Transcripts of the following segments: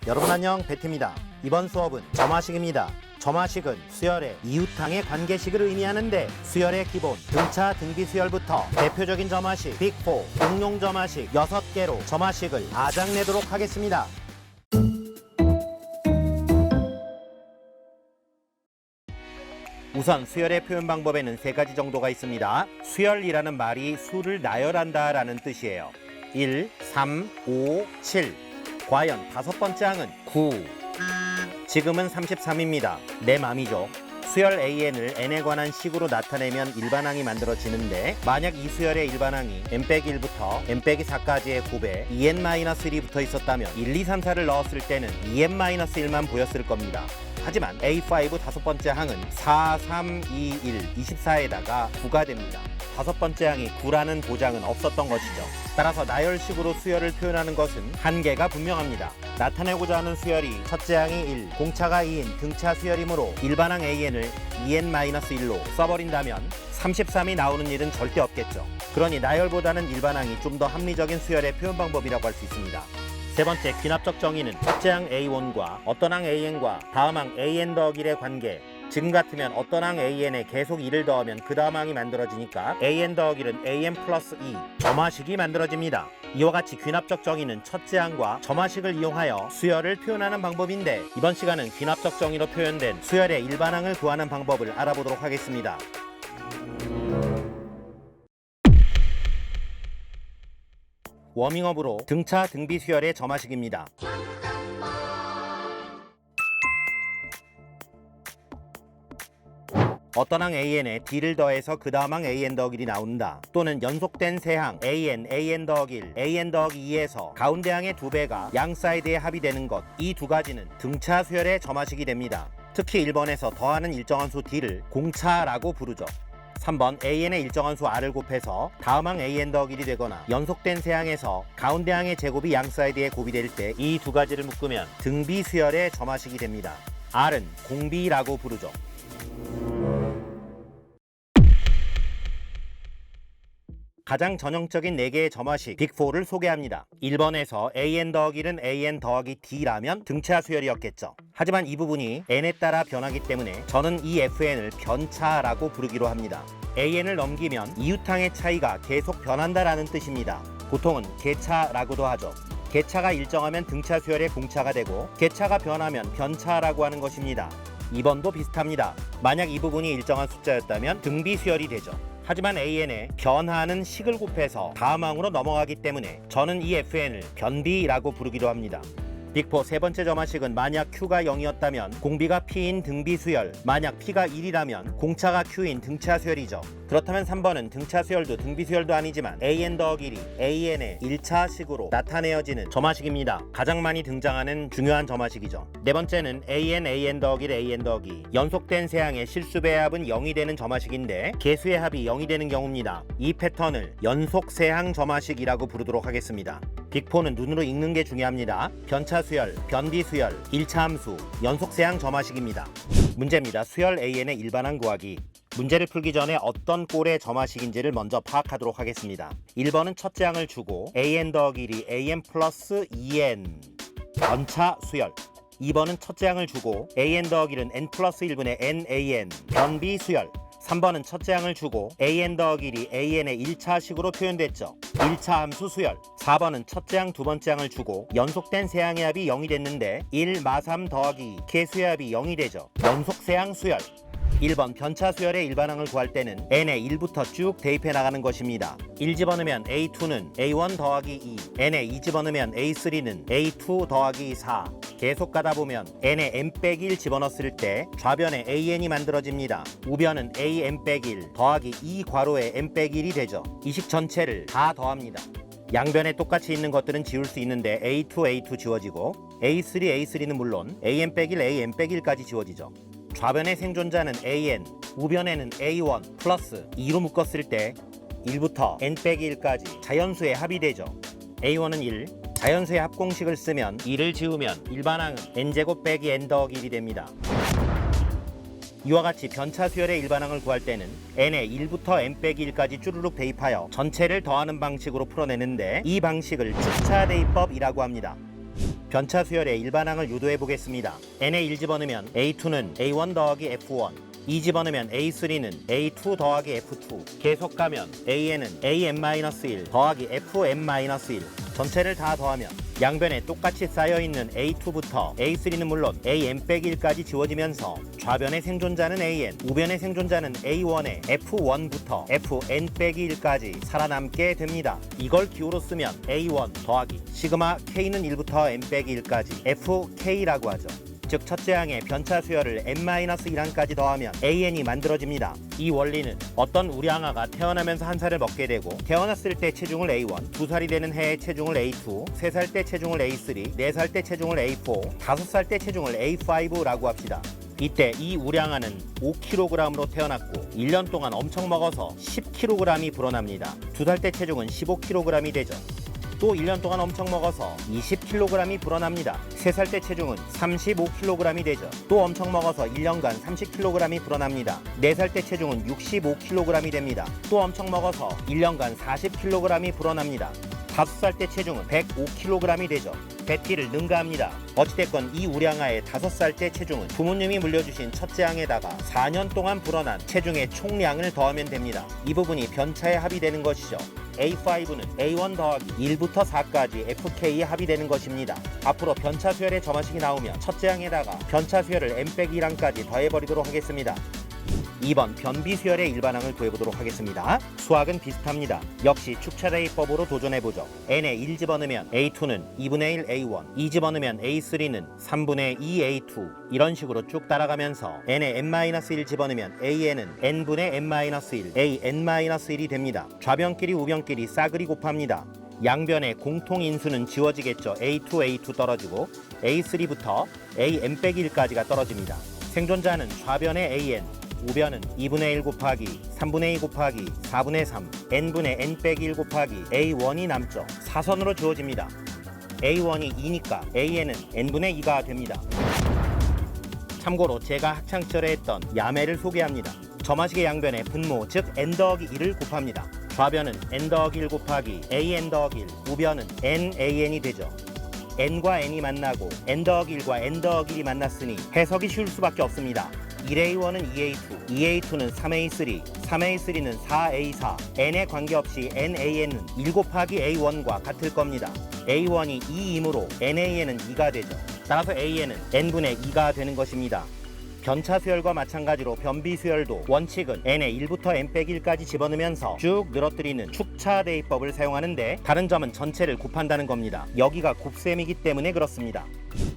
여러분 안녕, 배트입니다. 이번 수업은 점화식입니다. 점화식은 수열의 이웃항의 관계식을 의미하는데 수열의 기본, 등차, 등비 수열부터 대표적인 점화식, 빅4, 공용 점화식 6개로 점화식을 아작내도록 하겠습니다. 우선 수열의 표현 방법에는 3가지 정도가 있습니다. 수열이라는 말이 수를 나열한다 라는 뜻이에요. 1, 3, 5, 7. 과연 5번째 항은 9. 지금은 33입니다. 내 맘이죠. 수열 AN을 N에 관한 식으로 나타내면 일반항이 만들어지는데 만약 이 수열의 일반항이 n-1부터 n-4까지의 곱에 2n-1이 붙어 있었다면 1, 2, 3, 4를 넣었을 때는 2n-1만 보였을 겁니다. 하지만 A5 5번째 항은 4, 3, 2, 1, 24에다가 9가 됩니다. 5번째 항이 9라는 보장은 없었던 것이죠. 따라서 나열식으로 수열을 표현하는 것은 한계가 분명합니다. 나타내고자 하는 수열이 첫째 항이 1, 공차가 2인 등차 수열이므로 일반항 AN을 2n-1로 써버린다면 33이 나오는 일은 절대 없겠죠. 그러니 나열보다는 일반항이 좀 더 합리적인 수열의 표현 방법이라고 할 수 있습니다. 세 번째, 귀납적 정의는 첫째 항 A1과 어떤 항 AN과 다음 항 AN 더하기 1의 관계. 지금 같으면 어떤 항 AN에 계속 2를 더하면 그 다음 항이 만들어지니까 AN 더하기 1은 AN 플러스 2, 점화식이 만들어집니다. 이와 같이 귀납적 정의는 첫째 항과 점화식을 이용하여 수열을 표현하는 방법인데 이번 시간은 귀납적 정의로 표현된 수열의 일반항을 구하는 방법을 알아보도록 하겠습니다. 워밍업으로 등차 등비 수열의 점화식입니다. 어떤 항 AN에 D를 더해서 그 다음 항 AN 더하기 1이 나온다. 또는 연속된 세 항 AN, AN 더하기 1, AN 더하기 2에서 가운데 항의 2배가 양 사이드의 합이 되는 것. 이 두 가지는 등차 수열의 점화식이 됩니다. 특히 1번에서 더하는 일정한 수 D를 공차라고 부르죠. 3번 AN의 일정한 수 R을 곱해서 다음 항 AN 더하기 1이 되거나 연속된 세 항에서 가운데 항의 제곱이 양 사이드의 곱이 될 때 이 두 가지를 묶으면 등비 수열의 점화식이 됩니다. R은 공비라고 부르죠. 가장 전형적인 4개의 점화식 빅4를 소개합니다. 1번에서 AN 더하기 1은 AN 더하기 D라면 등차 수열이었겠죠. 하지만 이 부분이 N에 따라 변하기 때문에 저는 이 FN을 변차라고 부르기로 합니다. AN을 넘기면 이웃항의 차이가 계속 변한다라는 뜻입니다. 보통은 개차라고도 하죠. 개차가 일정하면 등차 수열의 공차가 되고 개차가 변하면 변차라고 하는 것입니다. 2번도 비슷합니다. 만약 이 부분이 일정한 숫자였다면 등비 수열이 되죠. 하지만 AN에 변하는 식을 곱해서 다음 항으로 넘어가기 때문에 저는 이 FN을 변비라고 부르기도 합니다. 빅4 세 번째 점화식은 만약 Q가 0이었다면 공비가 P인 등비 수열, 만약 P가 1이라면 공차가 Q인 등차 수열이죠. 그렇다면 3번은 등차 수열도 등비 수열도 아니지만 AN 더하기 1이 AN의 1차식으로 나타내어지는 점화식입니다. 가장 많이 등장하는 중요한 점화식이죠. 네 번째는 AN 더하기 1, AN 더하기 연속된 세 항의 실수배의 합은 0이 되는 점화식인데 개수의 합이 0이 되는 경우입니다. 이 패턴을 연속 세항 점화식이라고 부르도록 하겠습니다. 빅4는 눈으로 읽는 게 중요합니다. 변차 수열, 변비 수열, 1차 함수, 연속 세항 점화식입니다. 문제입니다. 수열 AN의 일반항 구하기. 문제를 풀기 전에 어떤 꼴의 점화식인지를 먼저 파악하도록 하겠습니다. 1번은 첫째 항을 주고 AN 더하기 1이 AN 플러스 2N 변차 수열. 2번은 첫째 항을 주고 AN 더하기 1은 N 플러스 1분의 NAN 변비 수열. 3번은 첫째 항을 주고 AN 더하기 1이 AN의 1차식으로 표현됐죠. 1차 함수 수열. 4번은 첫째 항 두 번째 항을 주고 연속된 세 항의 합이 0이 됐는데 1, 마 3 더하기 2 개수의 합이 0이 되죠. 연속 세항 수열. 1번 변차 수열의 일반항을 구할 때는 N에 1부터 쭉 대입해 나가는 것입니다. 1 집어넣으면 A2는 A1 더하기 2, N에 2 집어넣으면 A3는 A2 더하기 4. 계속 가다 보면 N에 N-1 집어넣었을 때 좌변에 AN이 만들어집니다. 우변은 AN-1 더하기 2 괄호에 N-1이 되죠. 이 식 전체를 다 더합니다. 양변에 똑같이 있는 것들은 지울 수 있는데 A2 지워지고 A3는 물론 AN-1, AN-1까지 지워지죠. 좌변의 생존자는 AN, 우변에는 A1 플러스 2로 묶었을 때 1부터 N-1까지 자연수의 합이 되죠. A1은 1, 자연수의 합공식을 쓰면 2를 지우면 일반항은 N제곱 빼기 N 더하기 1이 됩니다. 이와 같이 변차 수열의 일반항을 구할 때는 n에 1부터 n-1까지 쭈루룩 대입하여 전체를 더하는 방식으로 풀어내는데 이 방식을 측차 대입법이라고 합니다. 변차 수열의 일반항을 유도해 보겠습니다. n에 1 집어넣으면 a2는 a1 더하기 f1, 2 집어넣으면 a3는 a2 더하기 f2, 계속 가면 an은 am-1 더하기 fm-1, 전체를 다 더하면 양변에 똑같이 쌓여있는 a2부터 a3는 물론 am-1까지 지워지면서 좌변의 생존자는 an, 우변의 생존자는 a1에 f1부터 fn-1까지 살아남게 됩니다. 이걸 기호로 쓰면 a1 더하기 시그마 k는 1부터 n-1까지 fk라고 하죠. 즉 첫째 항의 변차 수열을 n-1항까지 더하면 an이 만들어집니다. 이 원리는 어떤 우량아가 태어나면서 한 살을 먹게 되고 태어났을 때 체중을 a1, 2살이 되는 해에 체중을 a2, 3살 때 체중을 a3, 4살 때 체중을 a4, 5살 때 체중을 a5라고 합시다. 이때 이 우량아는 5kg으로 태어났고 1년 동안 엄청 먹어서 10kg이 불어납니다. 2살 때 체중은 15kg이 되죠. 또 1년 동안 엄청 먹어서 20kg이 불어납니다. 3살 때 체중은 35kg이 되죠. 또 엄청 먹어서 1년간 30kg이 불어납니다. 4살 때 체중은 65kg이 됩니다. 또 엄청 먹어서 1년간 40kg이 불어납니다. 5살 때 체중은 105kg이 되죠. 배티를 능가합니다. 어찌됐건 이 우량아의 5살 때 체중은 부모님이 물려주신 첫째 항에다가 4년 동안 불어난 체중의 총량을 더하면 됩니다. 이 부분이 변차에 합의되는 것이죠. A5는 A1 더하기 1부터 4까지 FK에 합의되는 것입니다. 앞으로 변차 수열의 점화식이 나오면 첫째 항에다가 변차 수열을 n-1항까지 더해버리도록 하겠습니다. 2번 변비 수열의 일반항을 구해보도록 하겠습니다. 수학은 비슷합니다. 역시 축차대입법으로 도전해보죠. n에 1 집어넣으면 a2는 2분의 1 a1, 2 집어넣으면 a3는 3분의 2 a2 이런 식으로 쭉 따라가면서 n에 n-1 집어넣으면 an은 n분의 n-1 an-1이 됩니다. 좌변끼리 우변끼리 싸그리 곱합니다. 양변의 공통인수는 지워지겠죠. a2 떨어지고 a3부터 an-1까지가 떨어집니다. 생존자는 좌변의 an, 우변은 2분의 1 곱하기 3분의 2 곱하기 4분의 3 n분의 n-1 곱하기 a1이 남죠. 사선으로 지워집니다. a1이 2니까 an은 n분의 2가 됩니다. 참고로 제가 학창시절에 했던 야매를 소개합니다. 점화식의 양변에 분모 즉 n 더하기 1을 곱합니다. 좌변은 n 더하기 1 곱하기 an 더하기 1, 우변은 nan이 되죠. n과 n이 만나고 n 더하기 1과 n 더하기 1이 만났으니 해석이 쉬울 수밖에 없습니다. 1A1은 2A2, 2A2는 3A3, 3A3는 4A4, n에 관계없이 nan은 1 곱하기 A1과 같을 겁니다. A1이 2이므로 nan은 2가 되죠. 따라서 an은 n분의 2가 되는 것입니다. 변차 수열과 마찬가지로 변비 수열도 원칙은 n에 1부터 n-1까지 집어넣으면서 쭉 늘어뜨리는 축차 대입법을 사용하는데 다른 점은 전체를 곱한다는 겁니다. 여기가 곱셈이기 때문에 그렇습니다.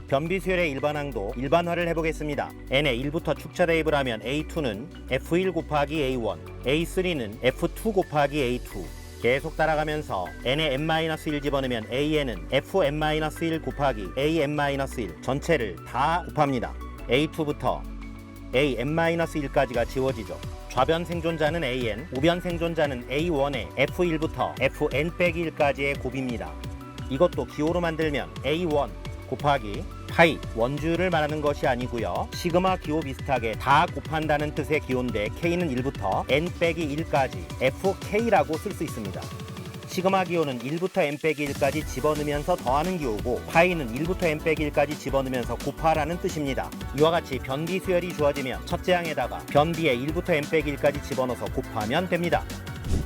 변비 수열의 일반항도 일반화를 해보겠습니다. n에 1부터 축차 대입을 하면 a2는 f1 곱하기 a1, a3는 f2 곱하기 a2 계속 따라가면서 n에 n-1 집어넣으면 an은 fm-1 곱하기 am-1 전체를 다 곱합니다. a2부터 am-1까지가 지워지죠. 좌변 생존자는 an, 우변 생존자는 a1에 f1부터 fn-1까지의 곱입니다. 이것도 기호로 만들면 a1 곱하기 파이, 원주율을 말하는 것이 아니고요. 시그마 기호 비슷하게 다 곱한다는 뜻의 기호인데 k는 1부터 n-1까지 fk라고 쓸 수 있습니다. 시그마 기호는 1부터 n-1까지 집어넣으면서 더하는 기호고 파이는 1부터 n-1까지 집어넣으면서 곱하라는 뜻입니다. 이와 같이 변비 수열이 주어지면 첫째 항에다가 변비에 1부터 n-1까지 집어넣어서 곱하면 됩니다.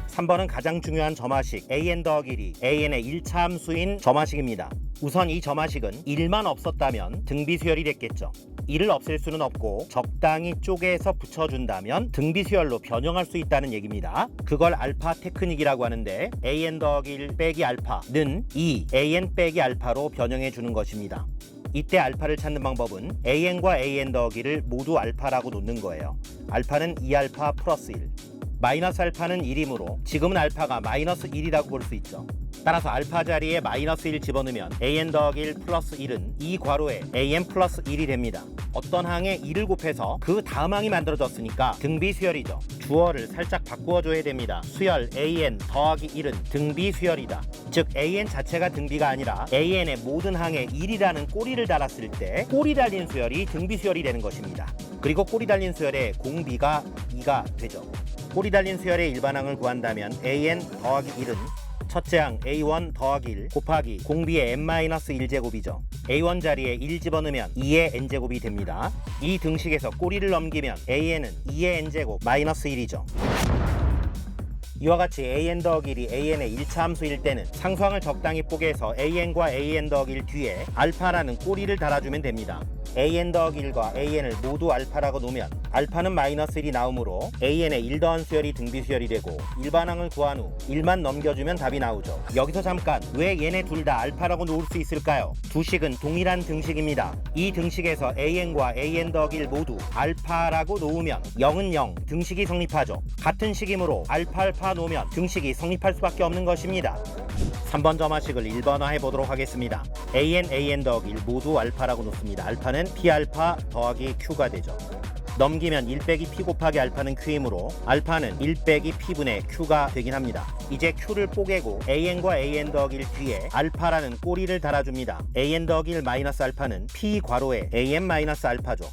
3번은 가장 중요한 점화식 an 더하기 1이 an의 1차 함수인 점화식입니다. 우선 이 점화식은 1만 없었다면 등비 수열이 됐겠죠. 1을 없앨 수는 없고 적당히 쪼개서 붙여준다면 등비 수열로 변형할 수 있다는 얘기입니다. 그걸 알파 테크닉이라고 하는데 an 더하기 1 빼기 알파는 2 an 빼기 알파로 변형해 주는 것입니다. 이때 알파를 찾는 방법은 an과 an 더하기를 모두 알파라고 놓는 거예요. 알파는 2알파 플러스 1, 마이너스 알파는 1이므로 지금은 알파가 마이너스 1이라고 볼 수 있죠. 따라서 알파 자리에 마이너스 1 집어넣으면 an 더하기 1 플러스 1은 이 괄호에 an 플러스 1이 됩니다. 어떤 항에 2를 곱해서 그 다음 항이 만들어졌으니까 등비 수열이죠. 주어를 살짝 바꾸어줘야 됩니다. 수열 an 더하기 1은 등비 수열이다. 즉 an 자체가 등비가 아니라 an의 모든 항에 1이라는 꼬리를 달았을 때 꼬리 달린 수열이 등비 수열이 되는 것입니다. 그리고 꼬리 달린 수열의 공비가 2가 되죠. 꼬리 달린 수열의 일반항을 구한다면 an 더하기 1은 첫째 항 a1 더하기 1 곱하기 공비의 n-1제곱이죠. a1 자리에 1 집어넣으면 2의 n제곱이 됩니다. 이 등식에서 꼬리를 넘기면 an은 2의 n제곱 마이너스 1이죠. 이와 같이 an 더하기 1이 an의 1차 함수일 때는 상수항을 적당히 뽀개서 an과 an 더하기 1 뒤에 알파라는 꼬리를 달아주면 됩니다. an 더하기 1과 an을 모두 알파라고 놓으면 알파는 마이너스 1이 나오므로 an의 1 더한 수열이 등비 수열이 되고 일반항을 구한 후 1만 넘겨주면 답이 나오죠. 여기서 잠깐 왜 얘네 둘 다 알파라고 놓을 수 있을까요? 두 식은 동일한 등식입니다. 이 등식에서 an과 an 더하기 1 모두 알파라고 놓으면 0은 0, 등식이 성립하죠. 같은 식이므로 알파 놓으면 등식이 성립할 수밖에 없는 것입니다. 3번 점화식을 1번화 해보도록 하겠습니다. an 더하기 1 모두 알파라고 놓습니다. 알파는 p알파 더하기 q가 되죠. 넘기면 1 빼기 p 곱하기 알파는 q이므로 알파는 1 빼기 p분의 q가 되긴 합니다. 이제 q를 뽀개고 an과 an 더하기 1 뒤에 알파라는 꼬리를 달아줍니다. an 더하기 1 마이너스 알파는 p 괄호에 an 마이너스 알파죠.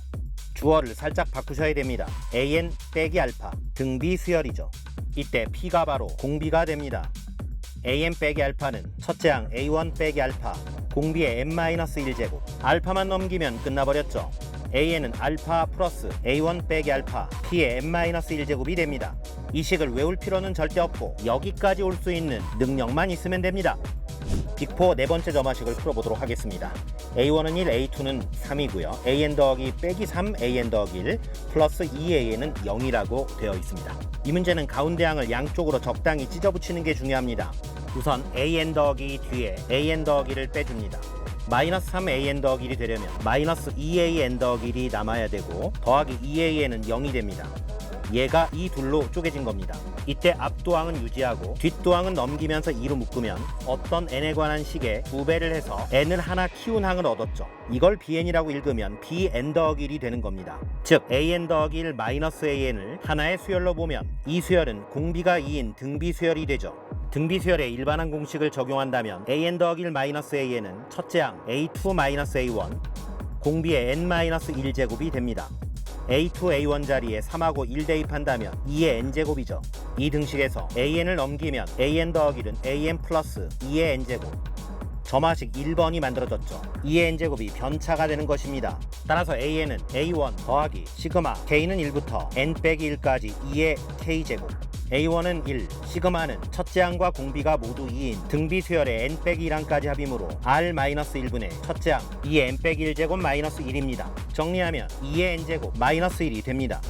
주어를 살짝 바꾸셔야 됩니다. an 빼기 알파 등비 수열이죠. 이때 p가 바로 공비가 됩니다. an 빼기 알파는 첫째 항 a1 빼기 알파 공비의 n-1제곱 알파만 넘기면 끝나버렸죠. an은 알파 플러스 a1 빼기 알파 p의 n-1제곱이 됩니다. 이 식을 외울 필요는 절대 없고 여기까지 올 수 있는 능력만 있으면 됩니다. 빅4 네 번째 점화식을 풀어보도록 하겠습니다. a1은 1, a2는 3이고요. an 더하기 빼기 3, an 더하기 1 플러스 2an은 0이라고 되어 있습니다. 이 문제는 가운데 항을 양쪽으로 적당히 찢어 붙이는 게 중요합니다. 우선 an 더하기 뒤에 an 더하기를 빼줍니다. 마이너스 3an 더하기 1이 되려면 마이너스 2an 더하기 1이 남아야 되고 더하기 2an은 0이 됩니다. 얘가 이 둘로 쪼개진 겁니다. 이때 앞도항은 유지하고 뒷도항은 넘기면서 2로 묶으면 어떤 n에 관한 식에 2배를 해서 n을 하나 키운 항을 얻었죠. 이걸 bn이라고 읽으면 bn 더하기 1이 되는 겁니다. 즉 an 더하기 1 마이너스 an을 하나의 수열로 보면 이 수열은 공비가 2인 등비 수열이 되죠. 등비 수열의 일반항 공식을 적용한다면 an 더하기 1 마이너스 an은 첫째 항 a2 마이너스 a1 공비의 n-1제곱이 됩니다. a2, a1 자리에 3하고 1 대입한다면 2의 n제곱이죠. 이 등식에서 an을 넘기면 an 더하기 1은 an 플러스 2의 n제곱 점화식 1번이 만들어졌죠. 2의 n제곱이 변차가 되는 것입니다. 따라서 an은 a1 더하기 시그마 k는 1부터 n 빼기 1까지 2의 k제곱 a1은 1, 시그마는 첫째 항과 공비가 모두 2인 등비 수열의 n 빼기 1항까지 합이므로 r-1분의 첫째 항 2의 n 빼기 1제곱 마이너스 1입니다. 정리하면 2의 n제곱 마이너스 1이 됩니다.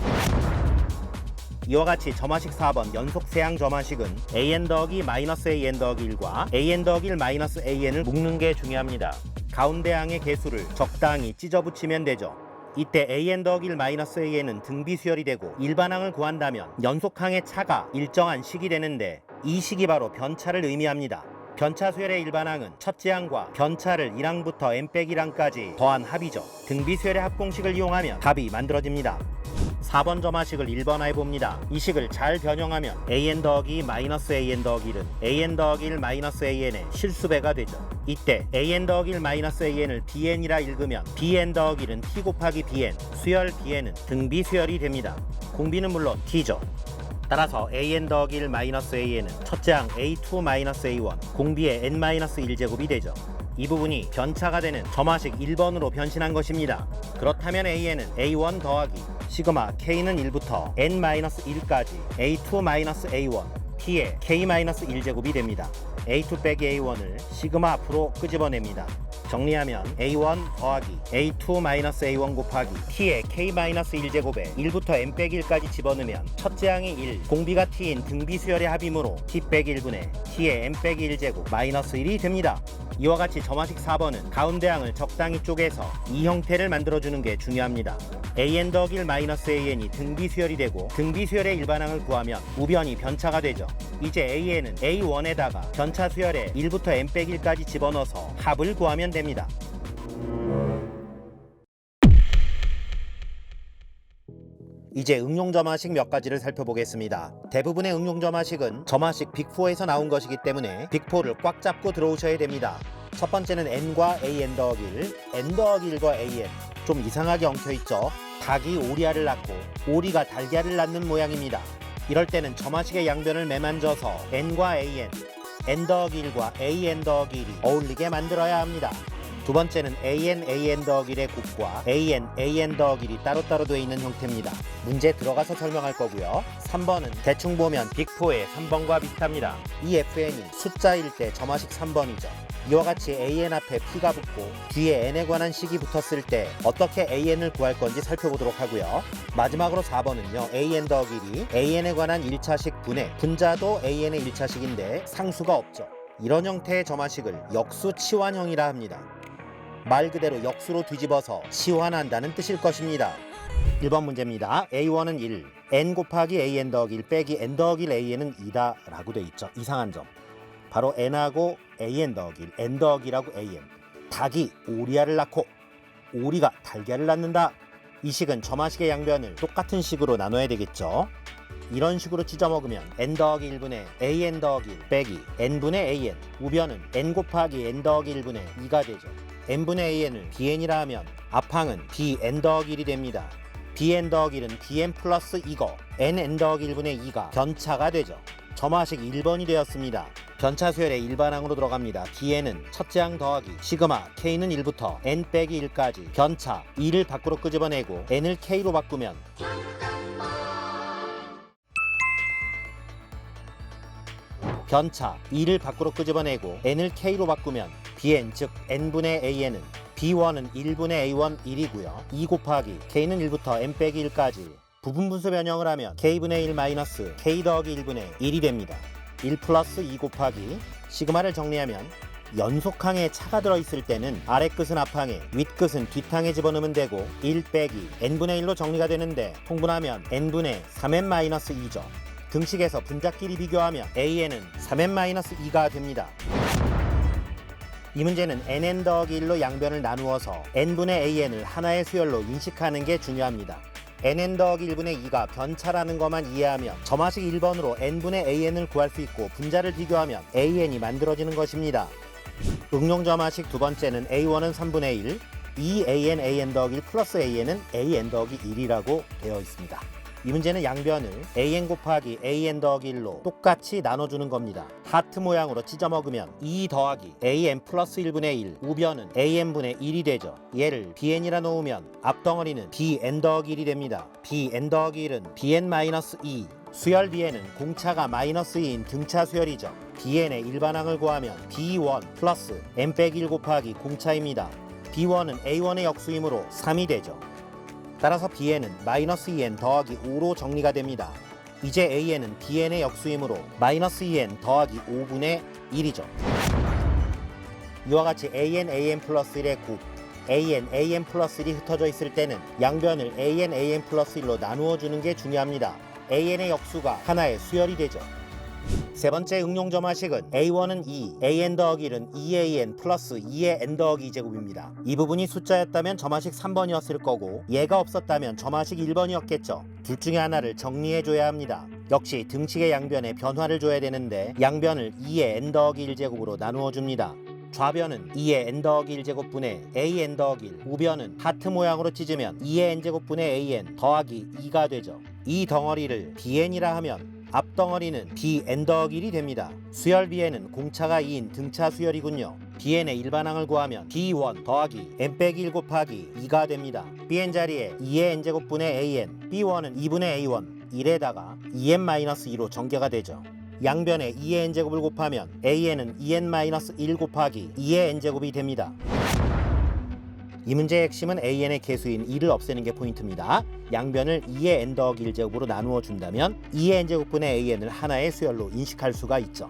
이와 같이 점화식 4번 연속 세항 점화식은 an 더하기 마이너스 an 더하기 1과 an 더하기 1 마이너스 an을 묶는 게 중요합니다. 가운데 항의 개수를 적당히 찢어 붙이면 되죠. 이때 an 더하기 1 마이너스 an은 등비 수열이 되고 일반항을 구한다면 연속항의 차가 일정한 식이 되는데 이 식이 바로 변차를 의미합니다. 변차 수열의 일반항은 첫째 항과 변차를 1항부터 n 빼기 1항까지 더한 합이죠. 등비 수열의 합공식을 이용하면 답이 만들어집니다. 4번 점화식을 1번화 해봅니다. 이 식을 잘 변형하면 an 더하기 마이너스 an 더하기 1은 an 더하기 1 마이너스 an의 실수배가 되죠. 이때 an 더하기 1 마이너스 an을 bn이라 읽으면 bn 더하기 1은 t 곱하기 bn 수열 bn은 등비 수열이 됩니다. 공비는 물론 t죠. 따라서 an 더하기 1 마이너스 an은 첫째 항 a2 마이너스 a1 공비의 n-1제곱이 되죠. 이 부분이 변차가 되는 점화식 1번으로 변신한 것입니다. 그렇다면 an은 a1 더하기 시그마 k는 1부터 n-1까지 a2 a1 t의 k-1제곱이 됩니다. a2 빼기 a1을 시그마 앞으로 끄집어냅니다. 정리하면 a1 더하기 a2 a1 곱하기 t의 k-1제곱에 1부터 n 빼기 1까지 집어넣으면 첫째 항이 1, 공비가 t인 등비 수열의 합이므로 t 빼기 1분의 t의 n 빼기 1제곱 마이너스 1이 됩니다. 이와 같이 점화식 4번은 가운데 항을 적당히 쪼개서 이 형태를 만들어주는 게 중요합니다. an 더하기 1 마이너스 an이 등비 수열이 되고 등비 수열의 일반항을 구하면 우변이 변차가 되죠. 이제 an은 a1에다가 변차 수열에 1부터 n 빼기 1까지 집어넣어서 합을 구하면 됩니다. 이제 응용 점화식 몇 가지를 살펴보겠습니다. 대부분의 응용 점화식은 점화식 빅4에서 나온 것이기 때문에 빅4를 꽉 잡고 들어오셔야 됩니다. 첫 번째는 n과 an 더하기 1, n 더하기 1과 an. 좀 이상하게 엉켜있죠? 닭이 오리알을 낳고 오리가 달걀을 낳는 모양입니다. 이럴 때는 점화식의 양변을 매만져서 n과 an, n 더하기 1과 an 더하기 1이 어울리게 만들어야 합니다. 두 번째는 an 더하기 1의 곱과 an 더하기 1이 따로따로 되어 있는 형태입니다. 문제 들어가서 설명할 거고요. 3번은 대충 보면 빅4의 3번과 비슷합니다. 이 fn이 숫자일 때 점화식 3번이죠. 이와 같이 an 앞에 p가 붙고 뒤에 n에 관한 식이 붙었을 때 어떻게 an을 구할 건지 살펴보도록 하고요. 마지막으로 4번은요. an 더하기 1이 an에 관한 1차식 분해, 분자도 an의 1차식인데 상수가 없죠. 이런 형태의 점화식을 역수 치환형이라 합니다. 말 그대로 역수로 뒤집어서 치환한다는 뜻일 것입니다. 1번 문제입니다. A1은 1, n 곱하기 an 더하기 1 빼기 n 더하기 1 an은 2다 라고 돼 있죠. 이상한 점. 바로 n하고 an 더하기 1, n 더하기 1하고 an. 닭이 오리알을 낳고 오리가 달걀을 낳는다. 이 식은 점화식의 양변을 똑같은 식으로 나눠야 되겠죠. 이런 식으로 찢어 먹으면 n 더하기 1분의 an 더하기 1 빼기 n분의 an. 우변은 n 곱하기 n 더하기 1분의 2가 되죠. n분의 an을 bn이라 하면 앞항은 bn 더하기 1이 됩니다. bn 더하기 1은 bn 플러스 이거 nn 더하기 1분의 2가 변차가 되죠. 점화식 1번이 되었습니다. 변차 수열의 일반항으로 들어갑니다. bn은 첫째 항 더하기 시그마 k는 1부터 n 빼기 1까지 변차 2를 밖으로 끄집어내고 n을 k로 바꾸면 변차 2를 밖으로 끄집어내고 n을 k로 바꾸면 bn 즉 n분의 an은 b1은 1분의 a1 1이고요. 2 곱하기 k는 1부터 n 빼기 1까지 부분분수 변형을 하면 k분의 1 마이너스 k 더하기 1분의 1이 됩니다. 1 플러스 2 곱하기 시그마를 정리하면 연속항에 차가 들어있을 때는 아랫끝은 앞항에 윗끝은 뒷항에 집어넣으면 되고 1 빼기 n분의 1로 정리가 되는데 통분하면 n분의 3n-2죠. 등식에서 분자끼리 비교하면 an은 3n-2가 됩니다. 이 문제는 nn 더하기 1로 양변을 나누어서 n분의 an을 하나의 수열로 인식하는 게 중요합니다. nn 더하기 1분의 2가 변차라는 것만 이해하면 점화식 1번으로 n분의 an을 구할 수 있고 분자를 비교하면 an이 만들어지는 것입니다. 응용 점화식 두 번째는 a1은 3분의 1, 2an an 더하기 1 플러스 an은 an 더하기 1이라고 되어 있습니다. 이 문제는 양변을 an 곱하기 an 더하기 1로 똑같이 나눠주는 겁니다. 하트 모양으로 찢어 먹으면 2 더하기 an 플러스 1분의 1 우변은 an분의 1이 되죠. 얘를 bn이라 놓으면 앞덩어리는 bn 더하기 1이 됩니다. bn 더하기 1은 bn-2 수열 bn은 공차가 마이너스 2인 등차 수열이죠. bn의 일반항을 구하면 b1 플러스 n 빼기 1 곱하기 공차입니다. b1은 a1의 역수이므로 3이 되죠. 따라서 bn은 마이너스 2n 더하기 5로 정리가 됩니다. 이제 an은 bn의 역수이므로 마이너스 2n 더하기 5분의 1이죠. 이와 같이 an 플러스 1의 곱 an 플러스 1이 흩어져 있을 때는 양변을 an 플러스 1로 나누어 주는 게 중요합니다. an의 역수가 하나의 수열이 되죠. 세 번째 응용 점화식은 a1은 2, an 더하기 1은 2an 플러스 2의 n 더하기 2제곱입니다. 이 부분이 숫자였다면 점화식 3번이었을 거고 얘가 없었다면 점화식 1번이었겠죠. 둘 중에 하나를 정리해줘야 합니다. 역시 등식의 양변에 변화를 줘야 되는데 양변을 2의 n 더하기 1제곱으로 나누어 줍니다. 좌변은 2의 n 더하기 1제곱분의 an 더하기 1, 우변은 하트 모양으로 찢으면 2의 n제곱분의 an 더하기 2가 되죠. 이 덩어리를 bn이라 하면 앞덩어리는 bn 더하기 1이 됩니다. 수열 bn은 공차가 2인 등차 수열이군요. bn의 일반항을 구하면 b1 더하기 n 빼기 1 곱하기 2가 됩니다. bn 자리에 2의 n제곱분의 an, b1은 2분의 a1, 1에다가 2n-2로 전개가 되죠. 양변에 2의 n제곱을 곱하면 an은 2n-1 곱하기 2의 n제곱이 됩니다. 이 문제의 핵심은 an의 개수인 2를 없애는 게 포인트입니다. 양변을 2의 n 더하기 1제곱으로 나누어 준다면 2의 n제곱분의 an을 하나의 수열로 인식할 수가 있죠.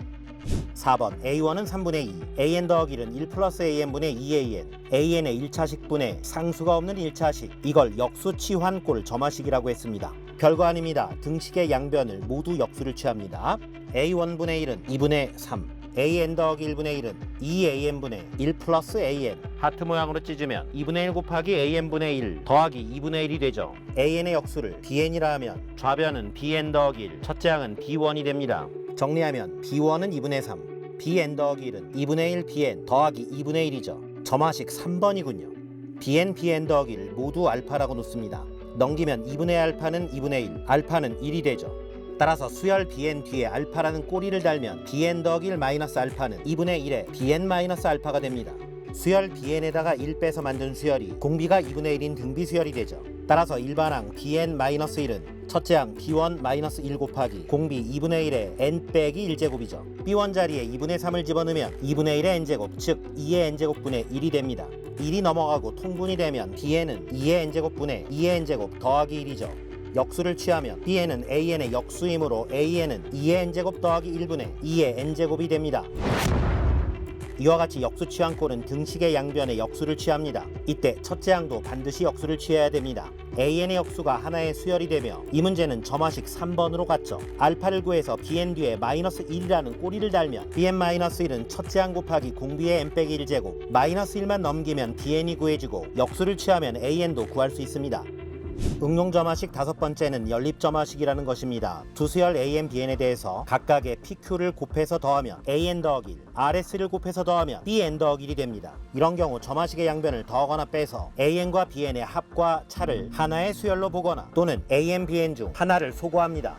4번 a1은 3분의 2, an 더하기 1은 1 플러스 an분의 2an, an의 1차식분의 상수가 없는 1차식, 이걸 역수 치환꼴 점화식이라고 했습니다. 별거 아닙니다. 등식의 양변을 모두 역수를 취합니다. a1분의 1은 2분의 3, an 더하기 1분의 1은 2an분의 1 플러스 an, 하트 모양으로 찢으면 2분의 1 곱하기 an분의 1 더하기 2분의 1이 되죠. an의 역수를 bn이라 하면 좌변은 bn 더하기 1, 첫째 항은 b1이 됩니다. 정리하면 b1은 2분의 3, bn 더하기 1은 2분의 1 bn 더하기 2분의 1이죠. 점화식 3번이군요. bn 더하기 1 모두 알파라고 놓습니다. 넘기면 2분의 알파는 2분의 1, 알파는 1이 되죠. 따라서 수열 bn 뒤에 알파라는 꼬리를 달면 bn 더하기 1 마이너스 알파는 2분의 1의 bn 마이너스 알파가 됩니다. 수열 bn에다가 1 빼서 만든 수열이 공비가 2분의 1인 등비 수열이 되죠. 따라서 일반항 bn-1은 첫째 항 b1-1 곱하기 공비 2분의 1의 n 빼기 1제곱이죠. b1 자리에 2분의 3을 집어넣으면 2분의 1의 n제곱, 즉 2의 n제곱분의 1이 됩니다. 1이 넘어가고 통분이 되면 bn은 2의 n제곱분의 2의 n제곱 더하기 1이죠. 역수를 취하면 bn은 an의 역수이므로 an은 2의 n제곱 더하기 1분의 2의 n제곱이 됩니다. 이와 같이 역수 취한 꼴은 등식의 양변에 역수를 취합니다. 이때 첫째 항도 반드시 역수를 취해야 됩니다. an의 역수가 하나의 수열이 되며 이 문제는 점화식 3번으로 갔죠. 알파를 구해서 bn 뒤에 마이너스 1이라는 꼬리를 달면 bn-1은 첫째 항 곱하기 공비의 n 빼기 1제곱 마이너스 1만 넘기면 bn이 구해지고 역수를 취하면 an도 구할 수 있습니다. 응용점화식 다섯 번째는 연립점화식이라는 것입니다. 두 수열 AN, BN에 대해서 각각의 PQ를 곱해서 더하면 AN 더하기 1, RS를 곱해서 더하면 BN 더하기 1이 됩니다. 이런 경우 점화식의 양변을 더하거나 빼서 AN과 BN의 합과 차를 하나의 수열로 보거나 또는 AN, BN 중 하나를 소거합니다.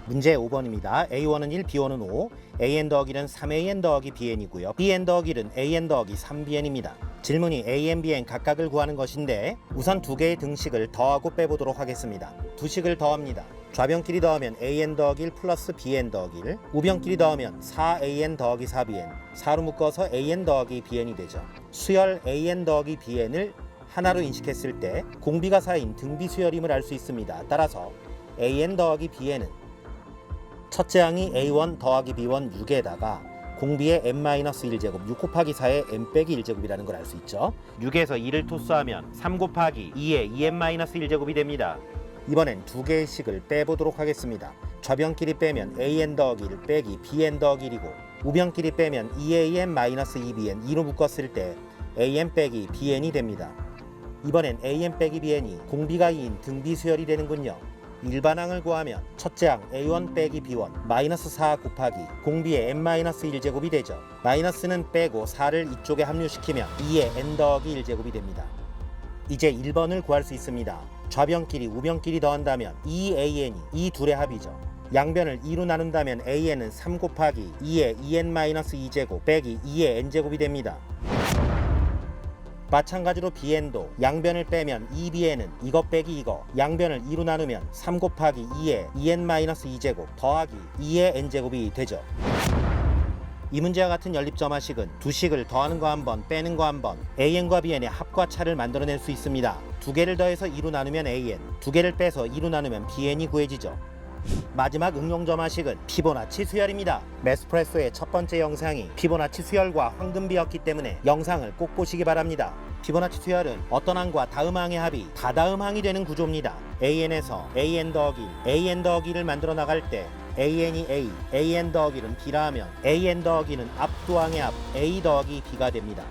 문제 5번입니다. A1은 1, B1은 5, AN 더하기 1은 3AN 더하기 BN이고요. BN 더하기 1은 AN 더하기 3BN입니다. 질문이 AN, BN 각각을 구하는 것인데 우선 두 개의 등식을 더하고 빼보도록 하겠습니다. 두 식을 더합니다. 좌변끼리 더하면 AN 더하기 1 플러스 BN 더하기 1, 우변끼리 더하면 4AN 더하기 4BN, 4로 묶어서 AN 더하기 BN이 되죠. 수열 AN 더하기 BN을 하나로 인식했을 때 공비가 4인 등비 수열임을 알 수 있습니다. 따라서 AN 더하기 BN은 첫째 항이 A1 더하기 B1 6에다가 공비의 n-1제곱 6 곱하기 4의 n 빼기 1제곱이라는 걸 알 수 있죠. 6에서 2를 토수하면 3 곱하기 2의 2n-1제곱이 됩니다. 이번엔 두 개의 식을 빼보도록 하겠습니다. 좌변끼리 빼면 an 더하기 1 빼기 bn 더하기 1이고 우변끼리 빼면 2an-2bn 2로 묶었을 때 an 빼기 bn이 됩니다. 이번엔 an 빼기 bn이 공비가 2인 등비 수열이 되는군요. 일반항을 구하면 첫째 항 A1 빼기 B1 마이너스 4 곱하기 공비의 n-1제곱이 되죠. 마이너스는 빼고 4를 이쪽에 합류시키면 2의 n 더하기 1제곱이 됩니다. 이제 1번을 구할 수 있습니다. 좌변끼리 우변끼리 더한다면 2AN이 이 둘의 합이죠. 양변을 2로 나눈다면 AN은 3 곱하기 2의 2n-2제곱 빼기 2의 n제곱이 됩니다. 마찬가지로 BN도 양변을 빼면 2BN은 이것 빼기 이거 양변을 2로 나누면 3 곱하기 2의 2n-2제곱 더하기 2의 n제곱이 되죠. 이 문제와 같은 연립점화식은 두 식을 더하는 거 한 번 빼는 거 한 번 AN과 BN의 합과 차를 만들어낼 수 있습니다. 두 개를 더해서 2로 나누면 AN, 두 개를 빼서 2로 나누면 BN이 구해지죠. 마지막 응용점화식은 피보나치 수열입니다. 매스프레소의 첫 번째 영상이 피보나치 수열과 황금비였기 때문에 영상을 꼭 보시기 바랍니다. 피보나치 수열은 어떤 항과 다음 항의 합이 다다음 항이 되는 구조입니다. AN에서 AN 더하기 1, AN 더하기 1을 만들어 나갈 때 AN이 A, AN 더하기 1은 B라 하면 AN 더하기 1은 앞 두 항의 합 A 더하기 B가 됩니다.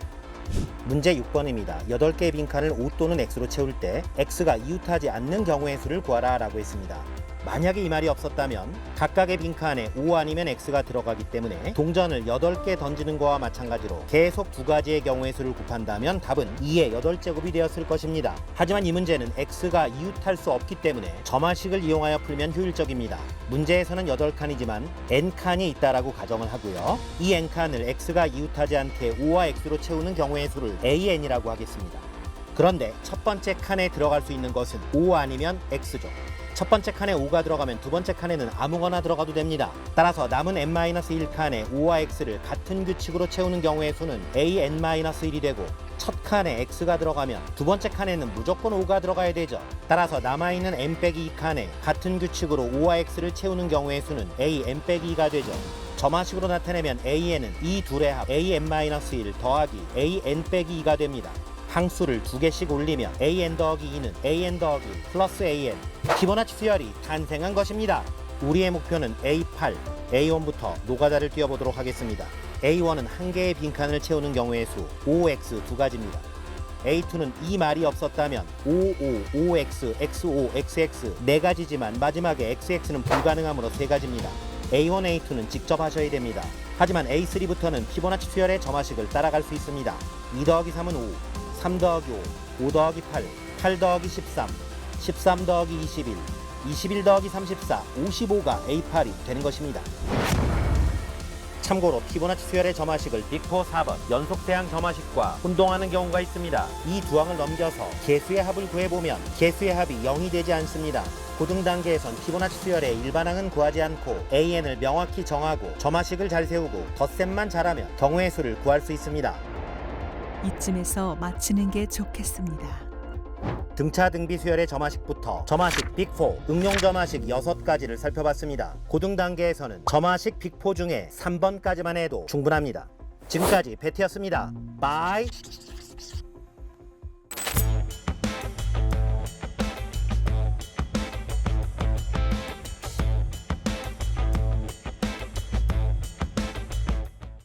문제 6번입니다. 8개의 빈칸을 O 또는 X로 채울 때 X가 이웃하지 않는 경우의 수를 구하라 라고 했습니다. 만약에 이 말이 없었다면 각각의 빈칸에 O 아니면 X가 들어가기 때문에 동전을 8개 던지는 거와 마찬가지로 계속 두 가지의 경우의 수를 곱한다면 답은 2의 8제곱이 되었을 것입니다. 하지만 이 문제는 X가 이웃할 수 없기 때문에 점화식을 이용하여 풀면 효율적입니다. 문제에서는 8칸이지만 n칸이 있다라고 가정을 하고요. 이 n칸을 X가 이웃하지 않게 O와 X로 채우는 경우의 수를 AN이라고 하겠습니다. 그런데 첫 번째 칸에 들어갈 수 있는 것은 O 아니면 X죠. 첫 번째 칸에 5가 들어가면 두 번째 칸에는 아무거나 들어가도 됩니다. 따라서 남은 n-1칸에 5와 x를 같은 규칙으로 채우는 경우의 수는 an-1이 되고 첫 칸에 x가 들어가면 두 번째 칸에는 무조건 5가 들어가야 되죠. 따라서 남아있는 n-2칸에 같은 규칙으로 5와 x를 채우는 경우의 수는 an-2가 되죠. 점화식으로 나타내면 an은 이 둘의 합 an-1 더하기 an-2가 됩니다. 항수를 두 개씩 올리면 an 더하기 2는 an 더하기 1 플러스 an 피보나치 수열이 탄생한 것입니다. 우리의 목표는 A8, A1부터 노가다를 띄워보도록 하겠습니다. A1은 한 개의 빈칸을 채우는 경우의 수 5x 두 가지입니다. A2는 이 말이 없었다면 55, 5x, x5, xx 네 가지지만 마지막에 xx는 불가능하므로 세 가지입니다. A1, A2는 직접 하셔야 됩니다. 하지만 A3부터는 피보나치 수열의 점화식을 따라갈 수 있습니다. 2 더하기 3은 5, 3 더하기 5, 5 더하기 8, 8 더하기 13, 13 더하기 21, 21 더하기 34, 55가 A8이 되는 것입니다. 참고로 피보나치 수열의 점화식을 빅4 4번 연속대항 점화식과 혼동하는 경우가 있습니다. 이 두 항을 넘겨서 개수의 합을 구해보면 개수의 합이 0이 되지 않습니다. 고등 단계에선 피보나치 수열의 일반항은 구하지 않고 AN을 명확히 정하고 점화식을 잘 세우고 덧셈만 잘하면 경우의 수를 구할 수 있습니다. 이쯤에서 마치는 게 좋겠습니다. 등차 등비 수열의 점화식부터 점화식 빅4, 응용 점화식 6가지를 살펴봤습니다. 고등 단계에서는 점화식 빅4 중에 3번까지만 해도 충분합니다. 지금까지 베티였습니다. 바이.